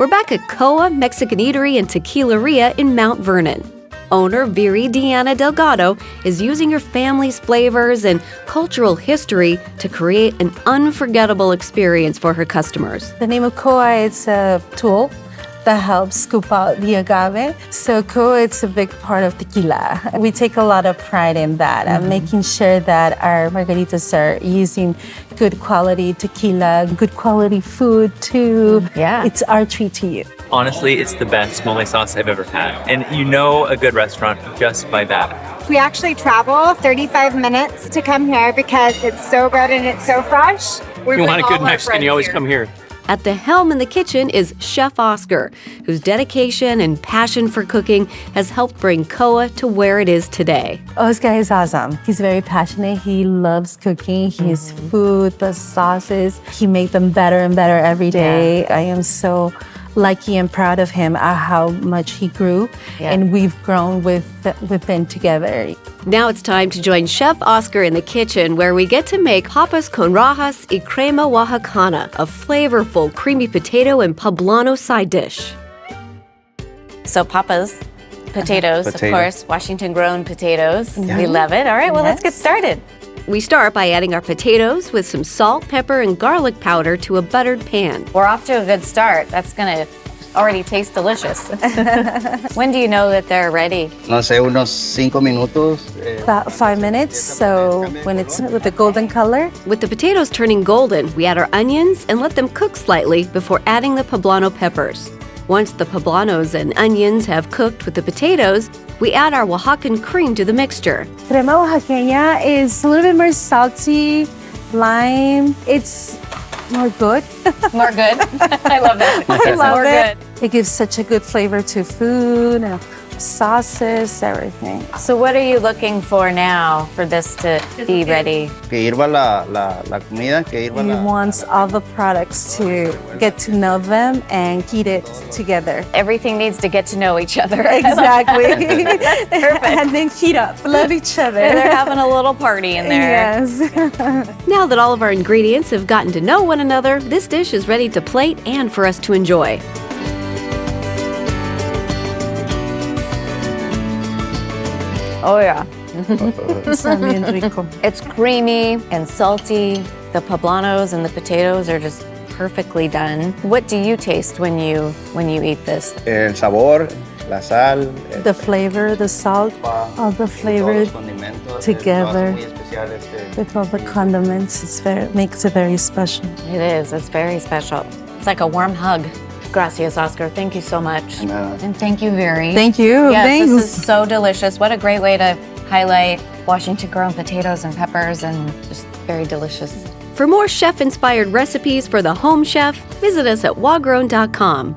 We're back at COA Mexican Eatery and Tequileria in Mount Vernon. Owner Viry Delgado is using her family's flavors and cultural history to create an unforgettable experience for her customers. The name of COA is a tool that helps scoop out the agave. So COA is a big part of tequila. We take a lot of pride in that and making sure that our margaritas are using good quality tequila, good quality food too. Yeah. It's our treat to you. Honestly, it's the best mole sauce I've ever had. And you know a good restaurant just by that. We actually travel 35 minutes to come here because it's so good and it's so fresh. If you want a good Mexican, you always come here. At the helm in the kitchen is Chef Oscar, whose dedication and passion for cooking has helped bring COA to where it is today. Oscar is awesome. He's very passionate. He loves cooking. His food, the sauces, he makes them better and better every day. I am so lucky and proud of him at how much he grew, and we've grown within together. Now it's time to join Chef Oscar in the kitchen, where we get to make papas con rajas y crema Oaxacana, a flavorful creamy potato and poblano side dish. So papas, potatoes, of course, Washington-grown potatoes. We love it. All right, well, let's get started. We start by adding our potatoes with some salt, pepper, and garlic powder to a buttered pan. We're off to a good start. That's going to already taste delicious. When do you know that they're ready? No sé, unos 5 minutos. About 5 minutes, so when it's with the golden color. With the potatoes turning golden, we add our onions and let them cook slightly before adding the poblano peppers. Once the poblanos and onions have cooked with the potatoes, we add our Oaxacan cream to the mixture. Crema Oaxaqueña is a little bit more salty, lime. It's more good. More good. I love that. I love more it. good. It gives such a good flavor to food, and sauces, everything. So what are you looking for now for this to be ready? Que hirva la comida, que hirva He la... wants all the products to get to know them and heat it together. Everything needs to get to know each other. Exactly. Perfect. And then heat up, love each other. They're having a little party in there. Yes. Now that all of our ingredients have gotten to know one another, this dish is ready to plate and for us to enjoy. Oh, yeah. Está bien rico. It's creamy and salty. The poblanos and the potatoes are just perfectly done. What do you taste when you eat this? El sabor, la sal, The flavor, the salt, all the flavor together with all the condiments. Makes it very special. It is. It's very special. It's like a warm hug. Gracias, Oscar. Thank you so much. And thank you, Viry. Thank you. Yes, Thanks. this is so delicious. What a great way to highlight Washington-grown potatoes and peppers, and just very delicious. For more chef-inspired recipes for the home chef, visit us at wagrown.com.